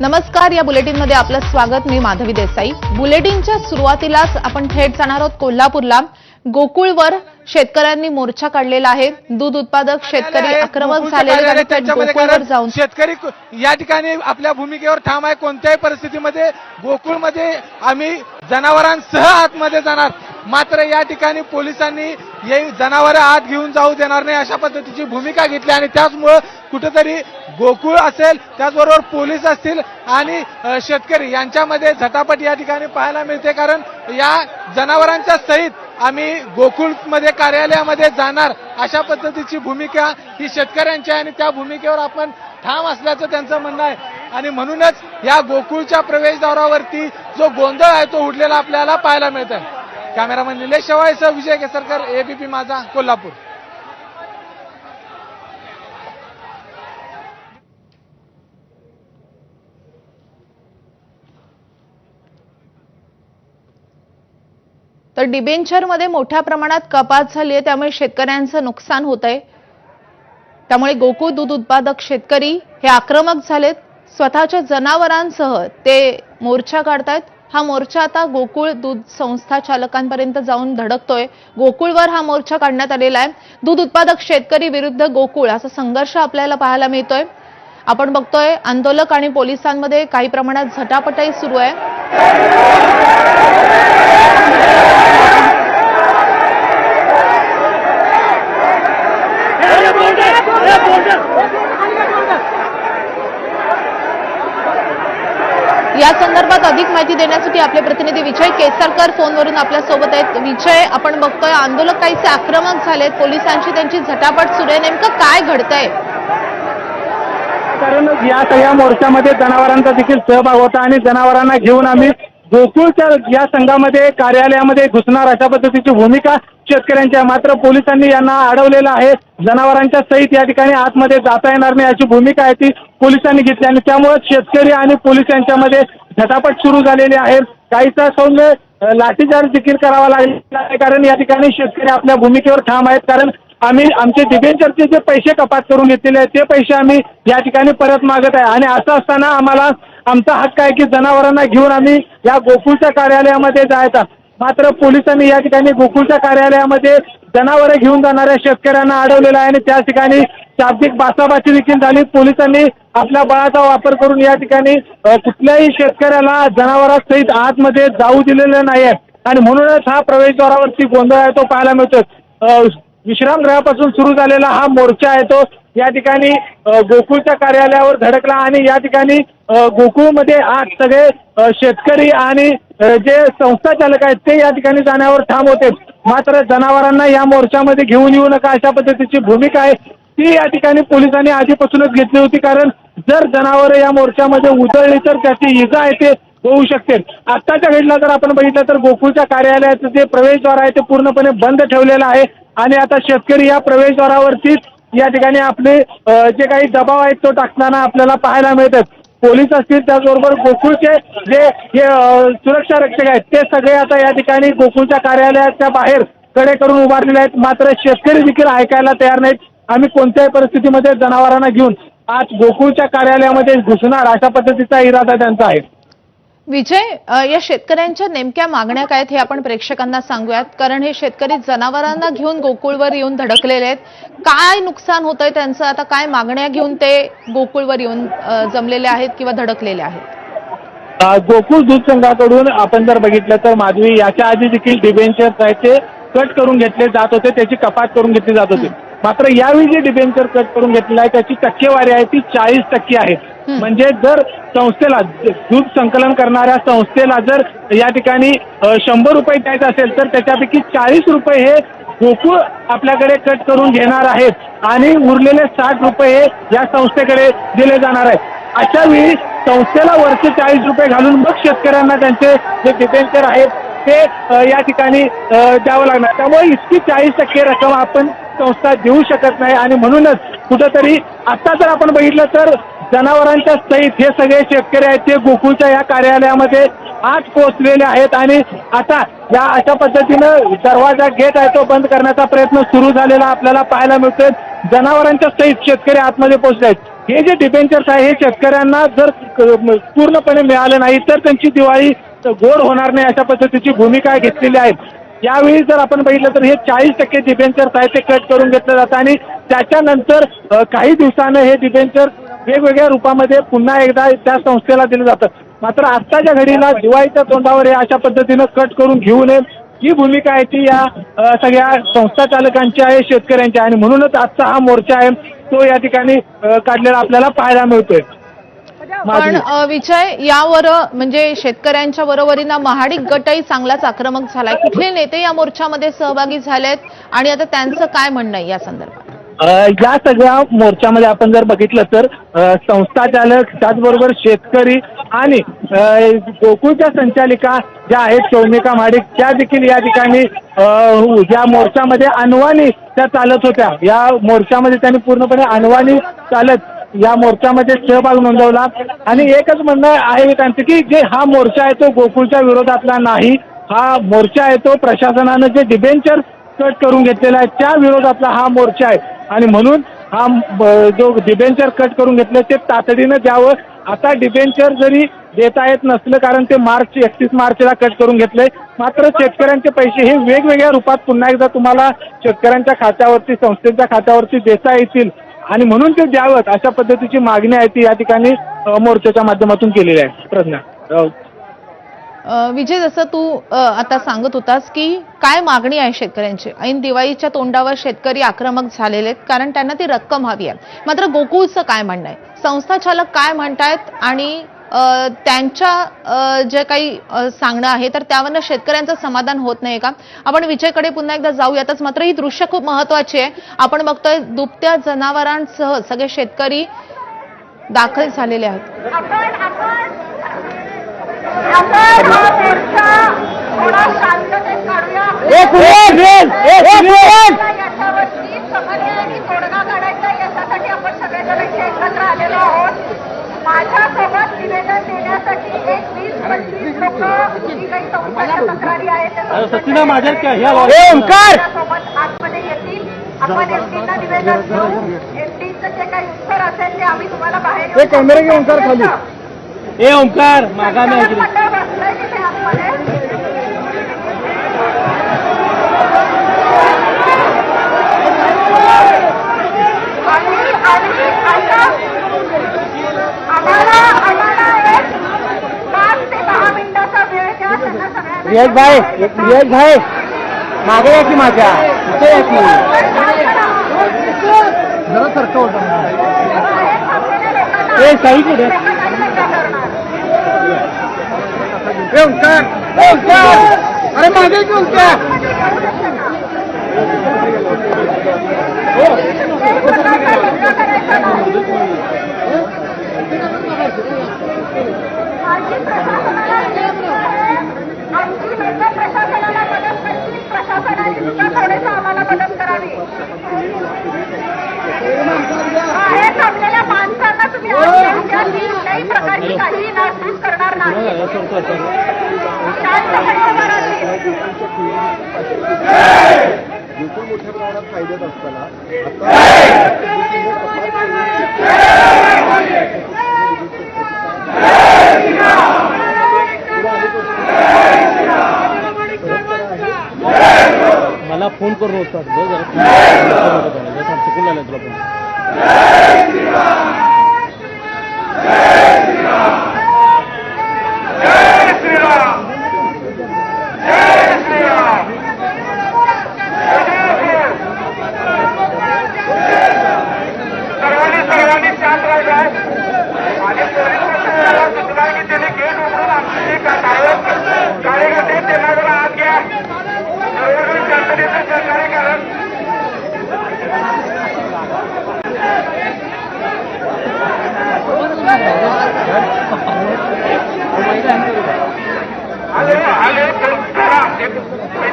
नमस्कार, या बुलेटिनमध्ये आपलं स्वागत. मी माधवी देसाई. बुलेटिनच्या सुरुवातीलाच आपण थेट जाणार आहोत कोल्हापूरला. गोकुळवर शेतकऱ्यांनी मोर्चा काढलेला आहे. दूध उत्पादक शेतकरी आक्रमक झालेले गोकुळवर जाऊन शेतकरी या ठिकाणी आपल्या भूमिकेवर ठाम आहे. कोणत्याही परिस्थितीमध्ये गोकुळमध्ये आम्ही जनावरांसह आतमध्ये जाणार, मात्र या ठिकाणी पोलिसांनी जनावरं आत घेऊन जाऊ देणार नाही अशा पद्धतीची भूमिका घेतली आणि त्याचमुळे कुठेतरी गोकुळ असेल, त्याचबरोबर पोलीस असतील आणि शेतकरी यांच्यामध्ये झटापट या ठिकाणी पाहायला मिळते. कारण या जनावरांच्या सहित आम्ही गोकुळमध्ये कार्यालयामध्ये जाणार अशा पद्धतीची भूमिका ही शेतकऱ्यांची आहे आणि त्या भूमिकेवर आपण ठाम असल्याचं त्यांचं म्हणणं आहे. आणि म्हणूनच या गोकुळच्या प्रवेशद्वारावरती जो गोंधळ आहे तो उडलेला आपल्याला पाहायला मिळत आहे. कॅमेरामन निलेश शेवाळेसह विजय केसरकर, एबीपी माझा, कोल्हापूर. तर डिबेंचरमध्ये मोठ्या प्रमाणात कपात झाली आहे, त्यामुळे शेतकऱ्यांचं नुकसान होत आहे. त्यामुळे गोकुळ दूध उत्पादक शेतकरी हे आक्रमक झालेत. स्वतःच्या जनावरांसह ते मोर्चा काढतायत. हा मोर्चा आता गोकुळ दूध संस्था चालकांपर्यंत जाऊन धडकतोय. गोकुळवर हा मोर्चा काढण्यात आलेला आहे. दूध उत्पादक शेतकरी विरुद्ध गोकुळ असा संघर्ष आपल्याला पाहायला मिळतोय. आपण बघतोय आंदोलक आणि पोलिसांमध्ये काही प्रमाणात झटापटही सुरू आहे. या संदर्भात अधिक माहिती देण्यासाठी आपले प्रतिनिधी विजय केसरकर फोनवरून आपल्या सोबत आहेत. विजय, आपण बघतोय आंदोलक काहीसे आक्रमक झालेत, पोलिसांची त्यांची झटापट सुरू आहे. नेमकं काय घडतंय? कारण या सगळ्या मोर्चामध्ये जनावरांचा देखील सहभाग होता आणि जनावरांना घेऊन आम्ही गोकुळच्या या संघामध्ये कार्यालयामध्ये घुसणार अशा पद्धतीची भूमिका शेतकऱ्यांची आहे. मात्र पोलिसांनी यांना अडवलेलं आहे. जनावरांच्या सहित या ठिकाणी आतमध्ये जाता येणार नाही अशी भूमिका आहे ती पोलिसांनी घेतली आणि त्यामुळे शेतकरी आणि पोलीस यांच्यामध्ये झटापट सुरू झालेली आहे. काहीसा सौम्य लाठीचार्ज देखील करावा लागलेला आहे. कारण या ठिकाणी शेतकरी आपल्या भूमिकेवर ठाम आहेत. कारण आम्ही आमचे डिबेंचरचे जे पैसे कपात करून घेतलेले आहेत ते पैसे आम्ही या ठिकाणी परत मागत आहे आणि असं असताना आम्हाला आमचा हक्क आहे की जनावरांना घेऊन आम्ही या गोकुळच्या कार्यालयामध्ये जायचा. मात्र पोलिसांनी या ठिकाणी गोकुळच्या कार्यालयामध्ये जनावरं घेऊन जाणाऱ्या शेतकऱ्यांना अडवलेलं आहे आणि त्या ठिकाणी शाब्दिक बाचाबाची देखील झाली. पोलिसांनी आपल्या बळाचा वापर करून या ठिकाणी कुठल्याही शेतकऱ्याला जनावरांसहित आतमध्ये जाऊ दिलेलं नाही आहे आणि म्हणूनच हा प्रवेशद्वारावरती गोंधळ आहे तो पाहायला मिळतो. विश्रामगृहापासून सुरू झालेला हा मोर्चा आहे तो या ठिकाणी गोकुळच्या कार्यालयावर धडकला आणि या ठिकाणी गोकुळमध्ये आज सगळे शेतकरी आणि जे संस्था चालक आहेत ते या ठिकाणी जाण्यावर ठाम होते. मात्र जनावरांना या मोर्चामध्ये घेऊन येऊ नका अशा पद्धतीची भूमिका आहे ती या ठिकाणी पोलिसांनी आधीपासूनच घेतली होती. कारण जर जनावरं या मोर्चामध्ये उतरली तर त्याची इजा आहे ते होऊ शकते. आत्ताच्या घडीला जर आपण बघितलं तर गोकुळच्या कार्यालयाचं जे प्रवेशद्वार आहे ते पूर्णपणे बंद ठेवलेलं आहे आणि आता शेतकरी या प्रवेशद्वारावरतीच या ठिकाणी आपले जे काही दबाव आहेत तो टाकताना आपल्याला पाहायला मिळतात. पोलीस असतील त्याचबरोबर गोकुळचे जे सुरक्षा रक्षक आहेत ते सगळे आता या ठिकाणी गोकुळच्या कार्यालयाच्या बाहेर कडे करून उभारलेले आहेत. मात्र शेतकरी देखील ऐकायला तयार नाहीत. आम्ही कोणत्याही परिस्थितीमध्ये जनावरांना घेऊन आज गोकुळच्या कार्यालयामध्ये घुसणार अशा पद्धतीचा इरादा त्यांचा आहे. विजय, या शेतकऱ्यांच्या नेमक्या मागण्या काय आहेत हे आपण प्रेक्षकांना सांगूयात. कारण हे शेतकरी जनावरांना घेऊन गोकुळवर येऊन धडकलेले आहेत. काय नुकसान होतंय त्यांचं, आता काय मागण्या घेऊन ते गोकुळवर येऊन जमलेले आहेत किंवा धडकलेले आहेत? गोकुळ दूध संघाकडून आपण जर बघितलं तर माधवी, याच्या आधी देखील डिबेंचर ते कट करून घेतले जात होते, त्याची कपात करून घेतली जात होती. मात्र यावेळी जे डिबेंचर कट करून घेतलेलं आहे त्याची टक्केवारी आहे ती 40% आहे. म्हणजे जर संस्थेला दूध संकलन करणाऱ्या संस्थेला जर या ठिकाणी 100 रुपये द्यायचे असेल तर त्याच्यापैकी 40 रुपये हे गोकुळ आपल्याकडे कट करून घेणार आहेत आणि उरलेले 60 रुपये हे या संस्थेकडे दिले जाणार आहेत. अशा वेळी संस्थेला वरचे 40 रुपये घालून मग शेतकऱ्यांना त्यांचे जे डिबेंचर आहेत ते या ठिकाणी द्यावं लागणार. त्यामुळे इतकी 40% रक्कम आपण संस्था देऊ शकत नाही आणि म्हणूनच कुठंतरी आता जर आपण बघितलं तर जनावरांच्या सहित हे सगळे शेतकरी आहेत ते गोकुळच्या या कार्यालयामध्ये आज पोहोचलेले आहेत आणि आता या अशा पद्धतीनं दरवाजा गेट आहे तो बंद करण्याचा प्रयत्न सुरू झालेला आपल्याला पाहायला मिळतोय. जनावरांच्या सहित शेतकरी आतमध्ये पोहोचले आहेत. हे जे डिबेंचर्स आहे हे शेतकऱ्यांना जर पूर्णपणे मिळालं नाही तर त्यांची दिवाळी गोड होणार नाही अशा पद्धतीची भूमिका घेतलेली आहे. यावेळी जर आपण बघितलं तर हे 40% डिबेंचर्स आहेत ते कट करून घेतलं जातं आणि त्याच्यानंतर काही दिवसानं हे डिबेंचर वेगवेगळ्या रूपामध्ये पुन्हा एकदा त्या संस्थेला दिलं जातं. मात्र आत्ताच्या घडीला दिवाळीच्या तोंडावर हे अशा पद्धतीनं कट करून घेऊ नये ही भूमिका आहे ती या सगळ्या संस्था चालकांची आहे, शेतकऱ्यांची आहे आणि म्हणूनच आजचा हा मोर्चा आहे तो या ठिकाणी काढलेला आपल्याला पाहायला मिळतोय. पण विजय, यावर म्हणजे शेतकऱ्यांच्या बरोबरीनं महाडिक गटही चांगलाच आक्रमक झालाय. कुठले नेते या मोर्चामध्ये सहभागी झालेत आणि आता त्यांचं काय म्हणणं आहे या संदर्भात? या सगळ्या मोर्चामध्ये आपण जर बघितलं तर संस्था चालक त्याचबरोबर शेतकरी आणि गोकुळच्या संचालिका ज्या आहेत शौमिका महाडिक त्या देखील या ठिकाणी या मोर्चामध्ये अनवाणी त्या चालत होत्या. या मोर्चामध्ये त्यांनी पूर्णपणे अनवाणी चालत या मोर्चामध्ये सहभाग नोंदवला आणि एकच म्हणणं आहे त्यांचं की जे हा मोर्चा आहे तो गोकुळच्या विरोधातला नाही, हा मोर्चा आहे तो प्रशासनानं जे डिबेंचर कट करून घेतलेला आहे त्या विरोधातला हा मोर्चा आहे आणि म्हणून हा जो डिबेंचर कट करून घेतलं ते तातडीनं द्यावं. आता डिबेंचर जरी देता येत नसलं कारण ते 31 मार्चला कट करून घेतलंय, मात्र शेतकऱ्यांचे पैसे हे वेगवेगळ्या रूपात पुन्हा एकदा तुम्हाला शेतकऱ्यांच्या खात्यावरती संस्थेच्या खात्यावरती देता येतील आणि म्हणून ते द्यावं अशा पद्धतीची मागणी आहे ती या ठिकाणी मोर्चाच्या माध्यमातून केलेली आहे. प्रज्ञा. विजय, जसं तू आता सांगत होतास की काय मागणी आहे शेतकऱ्यांची, ऐन दिवाळीच्या तोंडावर शेतकरी आक्रमक झालेले आहेत कारण त्यांना ती रक्कम हवी आहे. मात्र गोकुळचं काय म्हणणं आहे, संस्था चालक काय म्हणतायत आणि त्यांच्या जे काही सांगणं आहे तर त्यावरनं शेतकऱ्यांचं समाधान होत नाही का? आपण विजयकडे पुन्हा एकदा जाऊयातच. मात्र ही दृश्य खूप महत्वाची आहे. आपण बघतोय दुभत्या जनावरांसह सगळे शेतकरी दाखल झालेले आहेत. माझ्यासोबत निवेदन देण्यासाठी 20-25 लोक जी काही संस्थांच्या तक्रारी आहेत सोबत आतमध्ये येतील. आपण एमपीना निवेदन देऊ. एमपीचं जे काही उत्तर असेल ते आम्ही तुम्हाला बाहेर ओंकार मागाने मंडळ बसलंय तिथे आतमध्ये. रियाज भाई मागे या की माझ्या इथे या की जरा सारखं होतं हे काही कुठे अरे मागे की उनका प्रशासनाला मदत करतील. प्रशासनाने सुद्धा थोडेसं आम्हाला मदत करावी. बाहेर थांबलेल्या माणसांना तुम्ही कुठल्याही प्रकारची काहीही नासधूस करणार नाही. शांतपणे उभा राहतील. मोठ्या प्रमाणात फायद्यात असताना मला फोन करून होतात जरा चुकून आलं तुला सर्वांनी शांत राहिलाय आणि त्यांनी गेट उघडून आमची कार्यकर्ते त्यांना जरा आत घ्या. सर्वजण शांततेचं सहकार्य करा.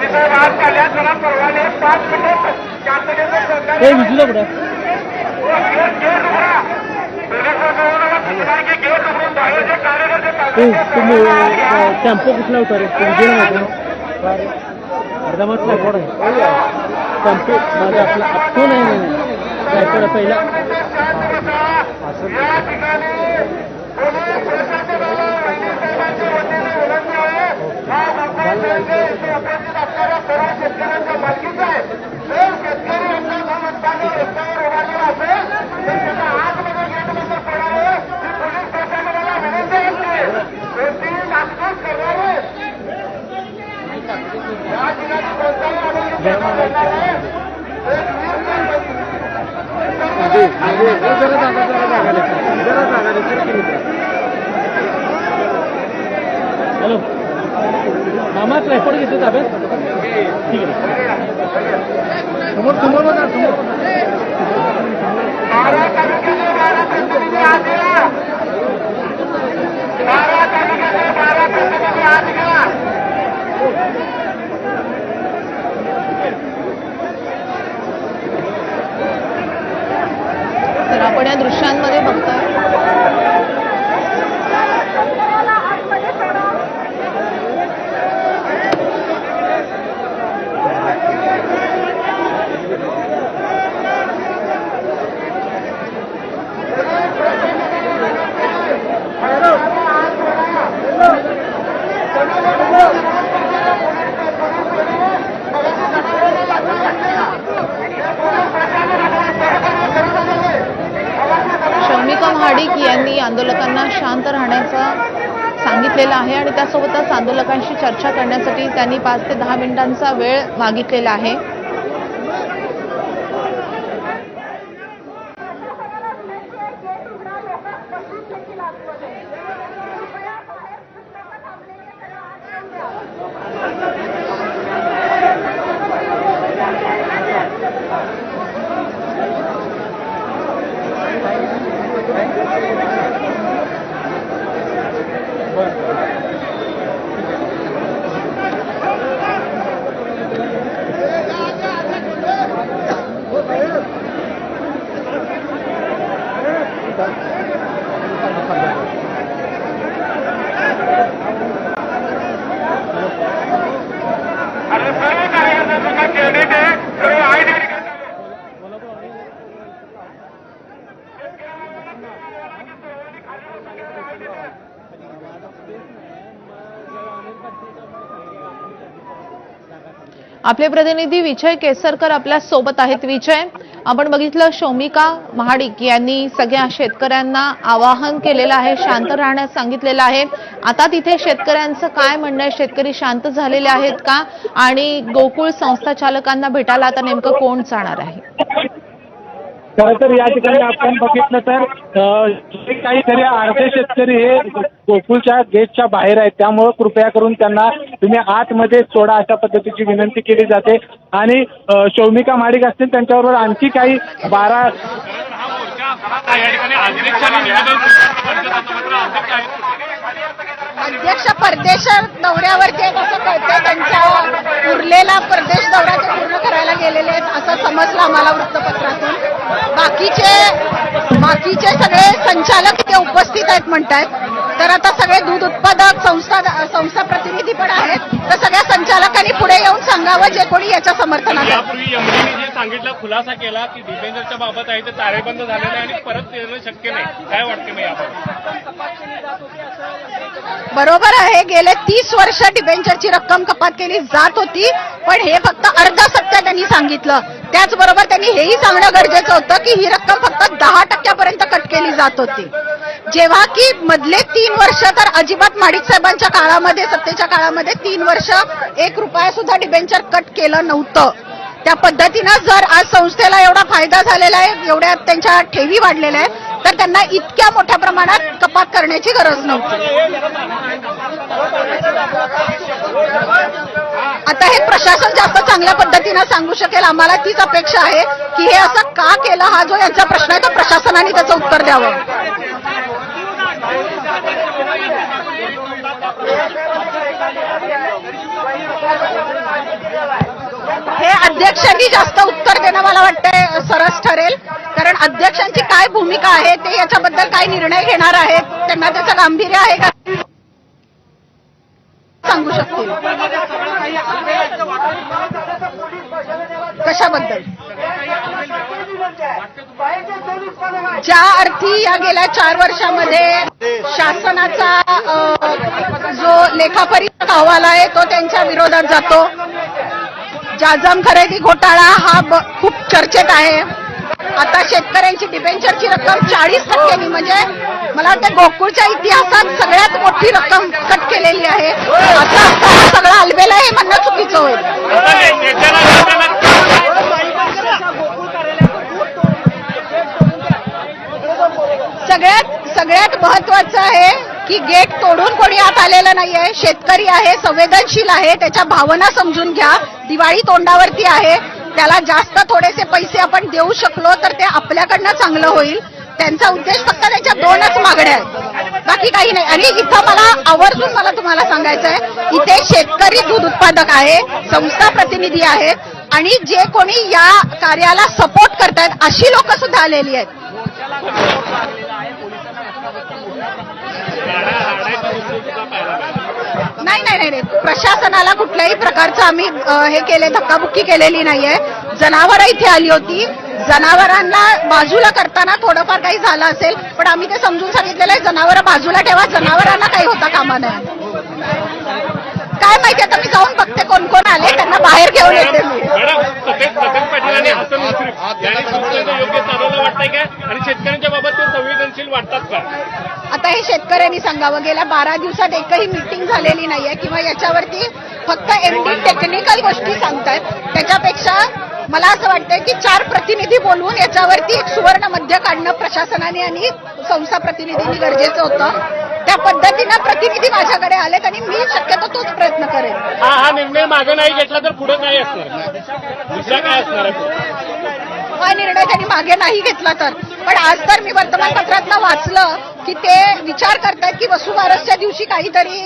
साहेब आज काढल्या जरा परवाने 5 मिनिट शांततेचं सहकार्य तुम्ही टेम्पो कुठला होता रे अर्धा म्हटलं कोण टेम्पो माझा आपला तो नाही पहिला बारा तालुक्याचे 12 प्रतिनिधी आज गेला. 12 तालुक्याचे 12 प्रतिनिधी आज गेला. तर आपण या दृश्यांमध्ये बघतोय शौमिका महाडिक यांनी आंदोलकांना शांत राहण्याचं सांगितलेलं आहे आणि त्यासोबतच आंदोलकांशी चर्चा करण्यासाठी त्यांनी 5 ते 10 मिनिटांचा वेळ मागितलेला आहे. आणि सर्व कार्यकर्त्यांना ठेवण्यात आहे. सर्व आयडी आपले प्रतिनिधी विजय केसरकर आपल्या सोबत आहेत. विजय, आपण बघितलं शौमिका महाडिक यांनी सगळ्या शेतकऱ्यांना आवाहन केलेलं आहे, शांत राहण्यास सांगितलेलं आहे. आता तिथे शेतकऱ्यांचं काय म्हणणं आहे? शेतकरी शांत झालेले आहेत का? आणि गोकुळ संस्था चालकांना भेटायला आता नेमकं कोण जाणार आहे? खरं तर या ठिकाणी आपण बघितलं तर जे काहीतरी अर्धे शेतकरी हे गोकुळच्या गेटच्या बाहेर आहेत, त्यामुळे कृपया करून त्यांना तुम्ही आतमध्ये सोडा अशा पद्धतीची विनंती केली जाते. आणि शौमिका महाडिक असतील त्यांच्याबरोबर आणखी काही 12 अध्यक्ष परदेश दौऱ्यावरती आहेत असं कळतंय. त्यांच्या उरलेला परदेश दौरा ते पूर्ण करायला गेलेले आहेत असं समजलं आम्हाला वृत्तपत्रातून. बाकीचे सगळे संचालक इथे उपस्थित आहेत म्हणतायत. तर आता सगळे दूध उत्पादक संस्था प्रतिनिधी पण आहेत. तर सगळ्या संचालकांनी पुढे येऊन सांगावं जे कोणी याच्या समर्थनात आहे. यापूर्वी एमडीने जे सांगितलं, खुलासा केला की डिफेन्सरच्या बाबत आहे ते ताळेबंद झालेलं आहे आणि परत येणं शक्य नाही. काय वाटते मग याबाबत? बरोबर आहे, गेले 30 वर्ष डिबेंचरची रक्कम कपात केली जात होती, पण हे फक्त अर्ध सत्य त्यांनी सांगितलं. त्याचबरोबर त्यांनी हेही सांगणं गरजेचं होतं की ही रक्कम फक्त 10% कट केली जात होती. जेव्हा की मधले 3 वर्ष तर अजिबात महाडिक साहेबांच्या काळामध्ये, सत्तेच्या काळामध्ये 3 वर्ष 1 रुपया सुद्धा डिबेंचर कट केलं नव्हतं. त्या पद्धतीनं जर आज संस्थेला एवढा फायदा झालेला आहे, एवढ्या त्यांच्या ठेवी वाढलेल्या आहेत, तर त्यांना इतक्या मोठ्या प्रमाणात कपात करण्याची गरज नव्हती. आता हे प्रशासन जास्त चांगल्या पद्धतीनं सांगू शकेल. आम्हाला तीच अपेक्षा आहे की हे असं का केलं, हा जो यांचा प्रश्न आहे तो प्रशासनाने त्याचं उत्तर द्यावं. हे अध्यक्षांनी जास्त उत्तर देणं मला वाटतंय सरस ठरेल, कारण अध्यक्षांची काय भूमिका आहे, ते याच्याबद्दल काय निर्णय घेणार आहेत, त्यांना त्याचं गांभीर्य आहे का सांगू शकतील. कशाबद्दल? ज्या अर्थी या गेल्या 4 वर्षामध्ये शासनाचा जो लेखापरीक्षक अहवाल आहे तो त्यांच्या विरोधात जातो. जाजम खरेदी घोटाळा हा खूप चर्चेत आहे. आता शेतकऱ्यांची डिबेंचरची रक्कम 40% म्हणजे मला वाटतं गोकुळच्या इतिहासात सगळ्यात मोठी रक्कम कट केलेली आहे. आता हा सगळा अलबेला हे म्हणणं चुकीचं होईल. सगळ्यात महत्वाचं आहे की गेट तोडून कोणी आत आलेलं नाहीये. शेतकरी आहे, संवेदनशील आहे, त्याच्या भावना समजून घ्या. दिवाळी तोंडावरती आहे, त्याला जास्त थोडेसे पैसे आपण देऊ शकलो तर ते आपल्याकडनं चांगलं होईल. त्यांचा उद्देश फक्त त्याच्या 2च मागण्या आहेत, बाकी काही नाही. आणि इथं मला आवर्जून तुम्हाला सांगायचं आहे, इथे शेतकरी दूध उत्पादक आहे, संस्था प्रतिनिधी आहेत आणि जे कोणी या कार्याला सपोर्ट करतायत अशी लोक सुद्धा आलेली आहेत. नाही, प्रशासनाला कुठल्याही प्रकारचं आम्ही हे केले, धक्काबुक्की केलेली नाहीये. जनावरं इथे आली होती, जनावरांना बाजूला करताना थोडंफार काही झालं असेल, पण आम्ही ते समजून सांगितलेलं आहे, जनावरं बाजूला ठेवा, जनावरांना काही होता कामा नये. काय माहिती, आता मी जाऊन बघते कोण कोण आले, त्यांना बाहेर घेऊन येते मी. मॅडम, सतेज पाटील आणि हसन मुश्रीफ यांनी सूचनेचं योग्य चालवलं वाटतंय काय, आणि शेतकऱ्यांच्या बाबत ते संवेदनशील वाटतात का? आता हे शेतकऱ्यांनी सांगावं. गेल्या 12 दिवसात एकही मीटिंग झालेली नाहीये किंवा याच्यावरती फक्त एमडी टेक्निकल गोष्टी सांगतायत. त्याच्यापेक्षा मला असं वाटतंय की 4 प्रतिनिधी बोलवून याच्यावरती एक सुवर्ण मध्य काढणं प्रशासनाने आणि संस्था प्रतिनिधींनी गरजेचं होतं. त्या पद्धतीनं प्रतिनिधी माझ्याकडे आलेत आणि मी शक्यतो तोच प्रयत्न करेन. हा निर्णय मागे नाही घेतला तर पुढे काय असणार, दुसरा काय असणार आहे? हा निर्णय त्यांनी मागे नाही घेतला तर, पण आज तर मी वर्तमानपत्रातनं वाचलं की ते विचार करतायत की वसुबारसच्या दिवशी काहीतरी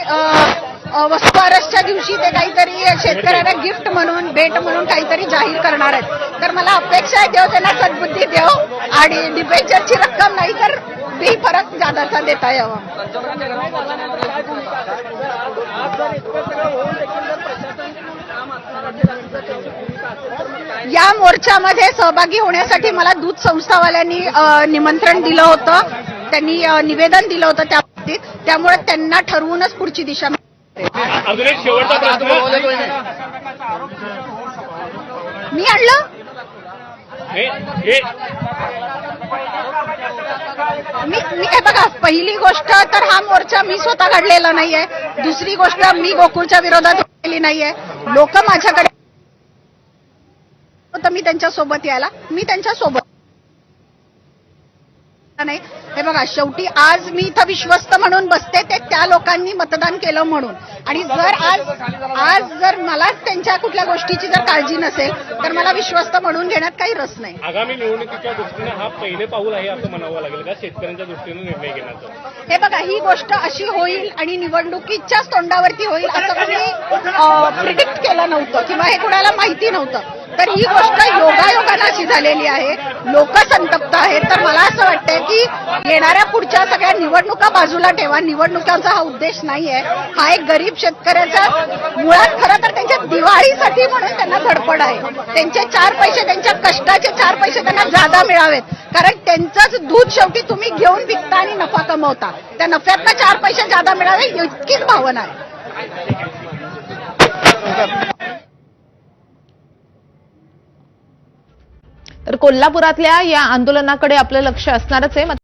वसुबारसच्या दिवशी ते काहीतरी शेतकऱ्यांना गिफ्ट म्हणून, भेट म्हणून काहीतरी जाहीर करणार आहेत. तर मला अपेक्षा आहे देव त्यांना सद्बुद्धी देव आणि डिबेंचरची रक्कम नाही तर बी फरक जादाचा देता यावा. या मोर्चामध्ये सहभागी होण्यासाठी मला दूध संस्थावाल्यांनी निमंत्रण दिलं होतं, त्यांनी निवेदन दिलं होतं त्या बाबतीत, त्यामुळे त्यांना ठरवूनच पुढची दिशा. अजून एक शेवटचा प्रश्न, मी आणलं मी हे बघा, पहिली गोष्ट तर हा मोर्चा मी स्वतः काढलेला नाहीये. दुसरी गोष्ट, मी गोकुळच्या विरोधात केली नाहीये. लोक माझ्याकडे तर मी त्यांच्या सोबत यायला, मी त्यांच्या सोबत नाही. हे बघा, शेवटी आज मी इथं विश्वस्त म्हणून बसते ते त्या लोकांनी मतदान केलं म्हणून. आणि जर आज जर मलाच त्यांच्या कुठल्या गोष्टीची जर काळजी नसेल तर मला विश्वस्त म्हणून घेण्यात काही रस नाही. आगामी निवडणुकीच्या दृष्टीने हा पहिले पाऊल आहे असं म्हणावं लागेल का शेतकऱ्यांच्या दृष्टीने निर्णय घेण्याचा? हे बघा, ही गोष्ट अशी होईल आणि निवडणुकीच्याच तोंडावरती होईल असं कोणी प्रिडिक्ट केलं नव्हतं किंवा हे कोणाला माहिती नव्हतं. तर ही गोष्ट योगायोगानं अशी झालेली आहे. लोक संतप्त आहेत. तर मला असं वाटतंय की येणाऱ्या पुढच्या सगळ्या निवडणुका बाजूला ठेवा. निवडणुकांचा हा उद्देश नाहीये. हा एक गरीब शेतकऱ्याचा मुळात खरं तर त्यांच्या दिवाळीसाठी म्हणून त्यांना धडपड आहे. त्यांचे 4 पैसे, त्यांच्या कष्टाचे 4 पैसे त्यांना जादा मिळावेत. कारण त्यांचंच दूध शेवटी तुम्ही घेऊन विकता आणि नफा कमवता. त्या नफ्यातनं 4 पैसे जादा मिळावे इतकीच भावना आहे. तर कोल्हापुरातल्या या आंदोलनाकडे आपलं लक्ष असणारच आहे.